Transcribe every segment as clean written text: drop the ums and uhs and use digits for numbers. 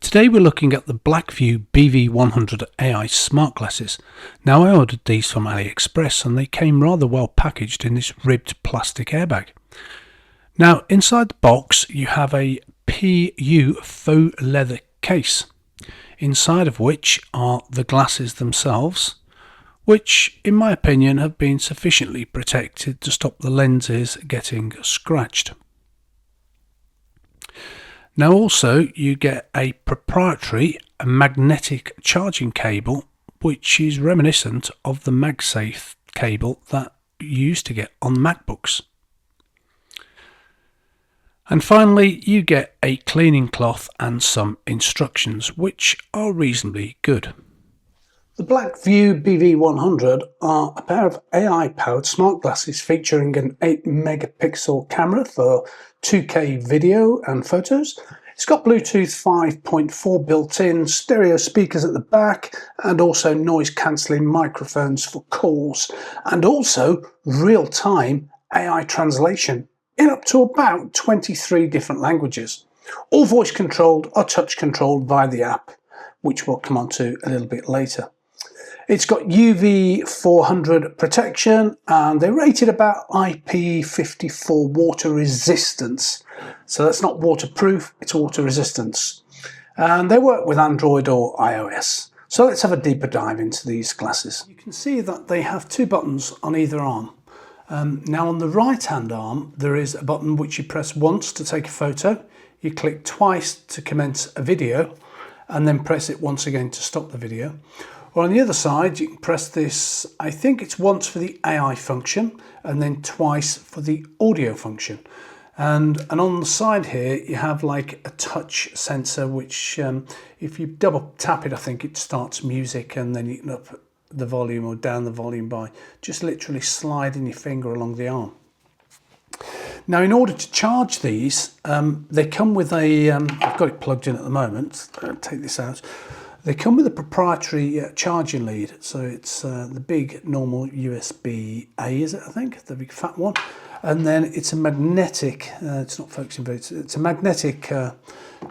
Today we're looking at the Blackview BV100 AI smart glasses. Now I ordered these from AliExpress and they came rather well packaged in this ribbed plastic airbag. Now inside the box you have a PU faux leather case, inside of which are the glasses themselves, which in my opinion have been sufficiently protected to stop the lenses getting scratched. Now also you get a proprietary magnetic charging cable which is reminiscent of the MagSafe cable that you used to get on MacBooks. And finally you get a cleaning cloth and some instructions which are reasonably good. The Blackview BV100 are a pair of AI-powered smart glasses featuring an 8 megapixel camera for 2K video and photos. It's got Bluetooth 5.4 built in, stereo speakers at the back, and also noise cancelling microphones for calls, and also real-time AI translation in up to about 23 different languages. All voice controlled or touch controlled via the app, which we'll come on to a little bit later. It's got UV 400 protection and they're rated about IP54 water resistance. So that's not waterproof, it's water resistance. And they work with Android or iOS. So let's have a deeper dive into these glasses. You can see that they have two buttons on either arm. Now on the right hand arm there is a button which you press once to take a photo, you click twice to commence a video, and then press it once again to stop the video. Or on the other side, you can press this, I think it's once for the AI function and then twice for the audio function. And on the side here, you have like a touch sensor, which if you double tap it, I think it starts music, and then you can up the volume or down the volume by just literally sliding your finger along the arm. Now, in order to charge these, they come with a, I've got it plugged in at the moment, I'll take this out. They come with a proprietary charging lead, so it's the big normal USB-A, is it, I think, the big fat one, and then it's a magnetic, it's not focusing very, it's a magnetic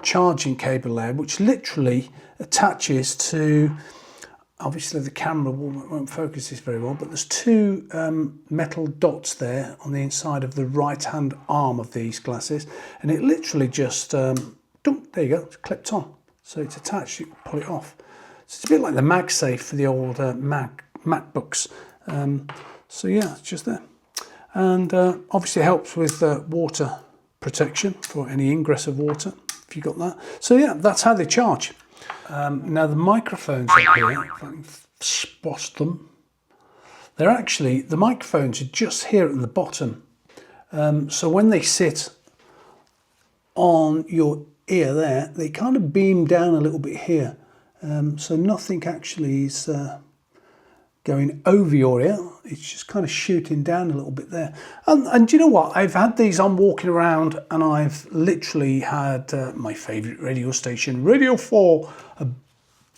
charging cable layer which literally attaches to, obviously the camera won't focus this very well, but there's two metal dots there on the inside of the right hand arm of these glasses, and it literally just, there you go, it's clipped on. So it's attached, you can pull it off. So it's a bit like the MagSafe for the old MacBooks. So yeah, it's just there. And obviously it helps with water protection for any ingress of water, if you got that. So yeah, that's how they charge. Now the microphones up here, if I can spot them, they're actually, the microphones are just here at the bottom. So when they sit on your ear there, they kind of beam down a little bit here, so nothing actually is going over your ear, it's just kind of shooting down a little bit there. And do you know what, I've had these on walking around, and I've literally had my favourite radio station, Radio 4, a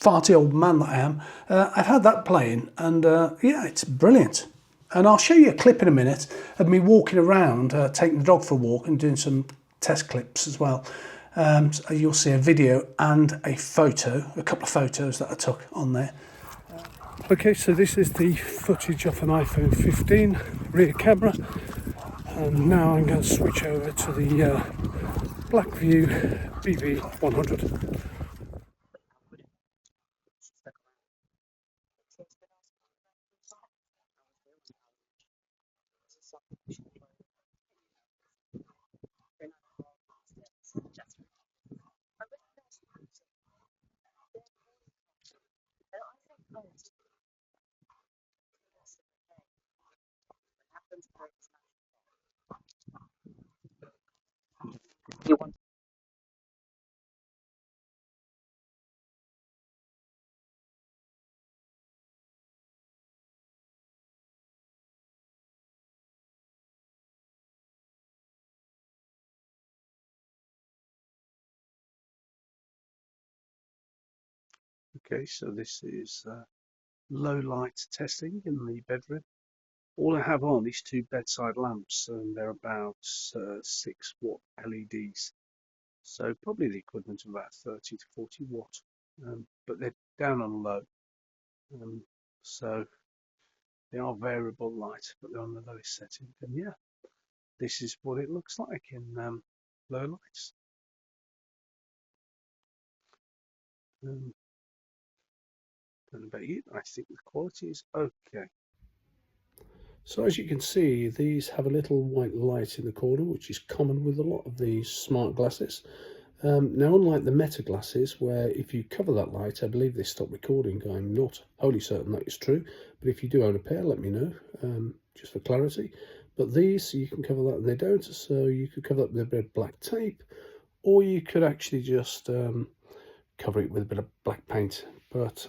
farty old man that I am, I've had that playing, and yeah, it's brilliant. And I'll show you a clip in a minute of me walking around, taking the dog for a walk and doing some test clips as well. So you'll see a video and a photo, a couple of photos that I took on there. Okay, so this is the footage of an iPhone 15 rear camera, and now I'm going to switch over to the Blackview BV100. Okay, so this is low light testing in the bedroom. All I have on is two bedside lamps, and they're about 6 watt LEDs. So probably the equivalent of about 30 to 40 watt, but they're down on low. So they are variable light, but they're on the lowest setting. And yeah, this is what it looks like in low lights. Don't know about you, I think the quality is okay. So as you can see, these have a little white light in the corner, which is common with a lot of these smart glasses. Now, unlike the Meta glasses, where if you cover that light, I believe they stop recording. I'm not wholly certain that is true, but if you do own a pair, let me know, just for clarity. But these, you can cover that and they don't, so you could cover that with a bit of black tape, or you could actually just cover it with a bit of black paint. But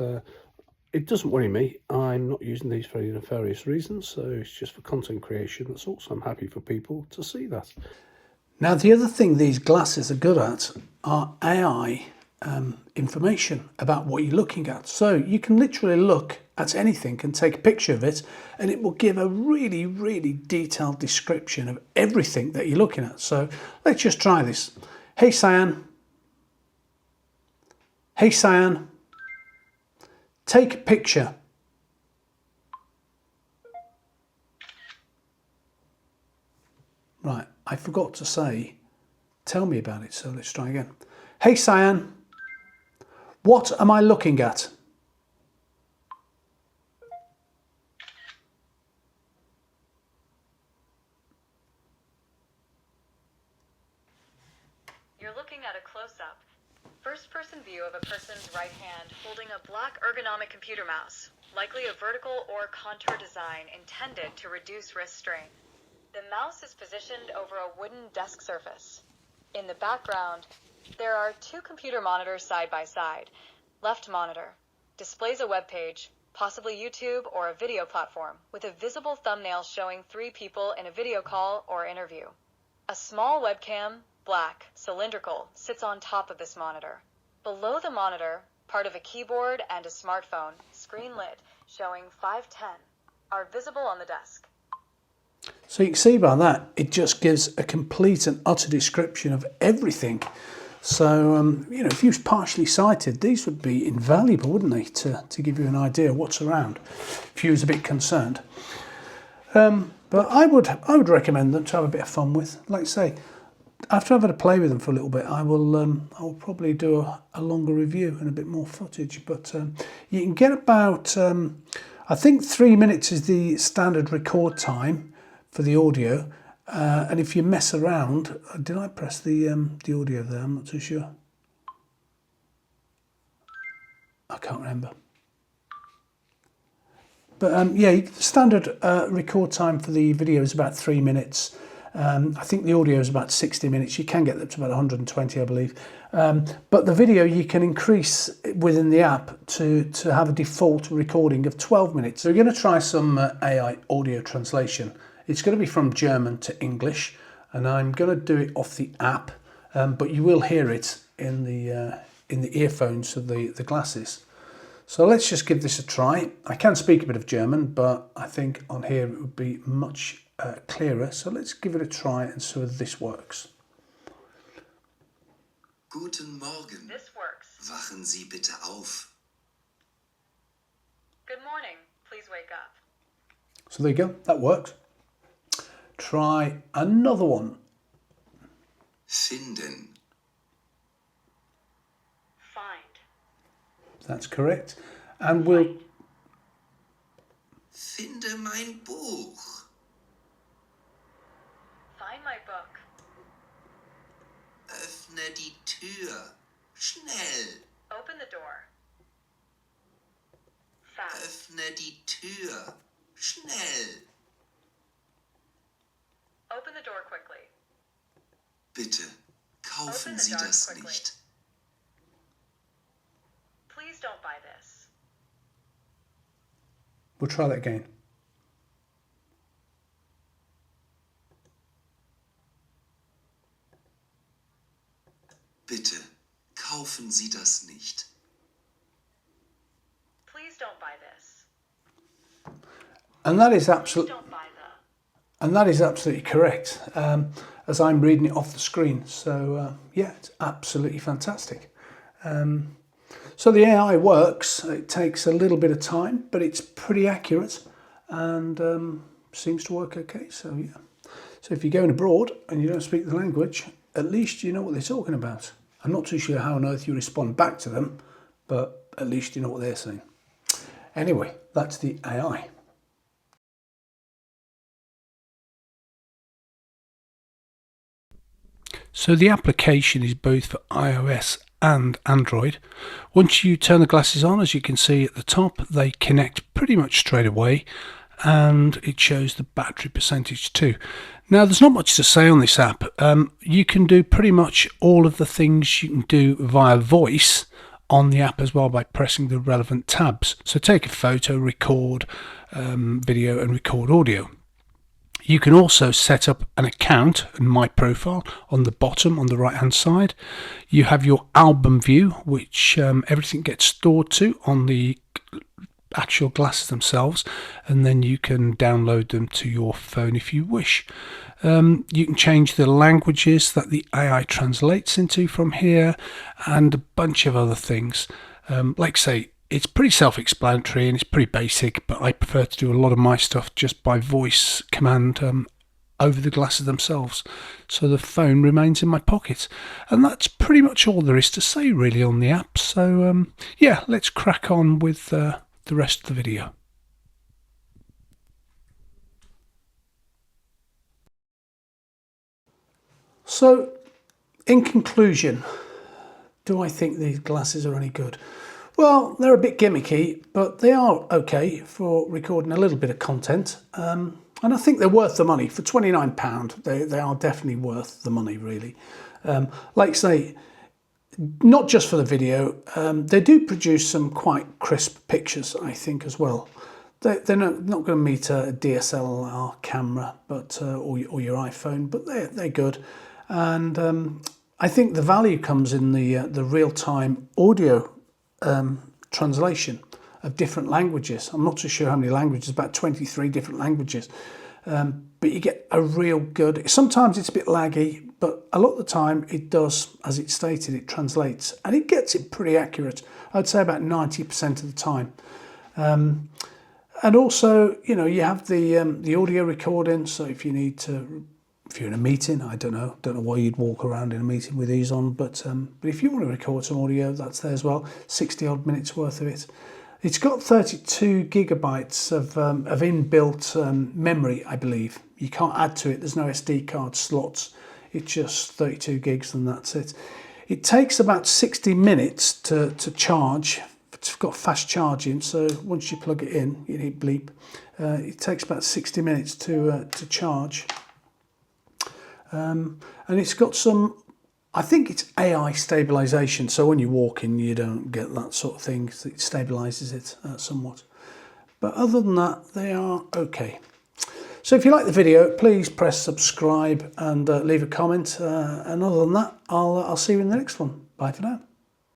it doesn't worry me. I'm not using these for any nefarious reasons, so it's just for content creation. That's all, so I'm happy for people to see that. Now, the other thing these glasses are good at are AI information about what you're looking at. So you can literally look at anything and take a picture of it, and it will give a really, really detailed description of everything that you're looking at. So let's just try this. Hey, Cyan. Hey, Cyan. Take a picture. Right, I forgot to say, tell me about it, so let's try again. Hey, Cyan, what am I looking at? You're looking at a close-up, first-person view of a person's right hand holding a black ergonomic computer mouse, likely a vertical or contour design intended to reduce wrist strain. The mouse is positioned over a wooden desk surface. In the background, there are two computer monitors side by side. Left monitor displays a web page, possibly YouTube or a video platform, with a visible thumbnail showing three people in a video call or interview. A small webcam, black, cylindrical, sits on top of this monitor. Below the monitor, part of a keyboard and a smartphone, screen lit, showing 510, are visible on the desk. So you can see by that, it just gives a complete and utter description of everything. So, you know, if you was partially sighted, these would be invaluable, wouldn't they, to give you an idea of what's around, if you was a bit concerned. But I would recommend them to have a bit of fun with. Like I say, after I've had a play with them for a little bit, I will probably do a longer review and a bit more footage. But you can get about, I think 3 minutes is the standard record time for the audio. And if you mess around, did I press the audio there? I'm not too sure. I can't remember. But yeah, standard record time for the video is about 3 minutes. I think the audio is about 60 minutes. You can get up to about 120, I believe. But the video you can increase within the app to have a default recording of 12 minutes. So we're going to try some AI audio translation. It's going to be from German to English, and I'm going to do it off the app, but you will hear it in the earphones of the glasses. So let's just give this a try. I can speak a bit of German, but I think on here it would be much clearer. So let's give it a try and see whether this works. Guten Morgen. This works. Wachen Sie bitte auf. Good morning. Please wake up. So there you go. That works. Try another one. Finden. Find. That's correct. And we'll... Finde mein Buch. Find my book. Öffne die Tür. Schnell. Open the door. Fast. Öffne die Tür. Schnell. Open the door quickly. Bitte, kaufen Open the Sie door das quickly. nicht. Please don't buy this. We'll try that again. Bitte, kaufen Sie das nicht. Please don't buy this. And that is Please absolutely... don't buy the. And that is absolutely correct. as I'm reading it off the screen. So yeah, it's absolutely fantastic. So the AI works. It takes a little bit of time, but it's pretty accurate and seems to work okay. So yeah. So if you're going abroad and you don't speak the language, at least you know what they're talking about. I'm not too sure how on earth you respond back to them, but at least you know what they're saying. Anyway, that's the AI. So the application is both for iOS and Android. Once you turn the glasses on, as you can see at the top, they connect pretty much straight away, and it shows the battery percentage too. Now there's not much to say on this app. You can do pretty much all of the things you can do via voice on the app as well by pressing the relevant tabs. So take a photo, record video and record audio. You can also set up an account and my profile on the bottom on the right hand side. You have your album view, which everything gets stored to on the actual glasses themselves, and then you can download them to your phone if you wish. You can change the languages that the AI translates into from here and a bunch of other things. Like I say, it's pretty self-explanatory and it's pretty basic, but I prefer to do a lot of my stuff just by voice command over the glasses themselves, so the phone remains in my pocket. And that's pretty much all there is to say really on the app. So yeah, let's crack on with the rest of the video. So in conclusion, do I think these glasses are any good? Well, they're a bit gimmicky, but they are okay for recording a little bit of content. And I think they're worth the money. For £29, they are definitely worth the money, really. Like I say, not just for the video, they do produce some quite crisp pictures, I think, as well. They're not going to meet a DSLR camera, but or your iPhone, but they're good. And I think the value comes in the real-time audio translation of different languages. I'm not too sure how many languages, about 23 different languages. But you get a real good, sometimes it's a bit laggy, but a lot of the time it does, as it stated, it translates and it gets it pretty accurate. I'd say about 90% of the time. And also, you know, you have the audio recording. So if you need to, if you're in a meeting, I don't know why you'd walk around in a meeting with these on, but if you want to record some audio, that's there as well. 60 odd minutes worth of it. It's got 32 gigabytes of inbuilt memory, I believe. You can't add to it. There's no SD card slots. It's just 32 gigs and that's it. It takes about 60 minutes to charge. It's got fast charging, so once you plug it in, you need bleep. It takes about 60 minutes to charge. And it's got some, I think it's AI stabilization. So when you walk in, you don't get that sort of thing. It stabilizes it somewhat. But other than that, they are okay. So if you like the video, please press subscribe and leave a comment. And other than that, I'll see you in the next one. Bye for now.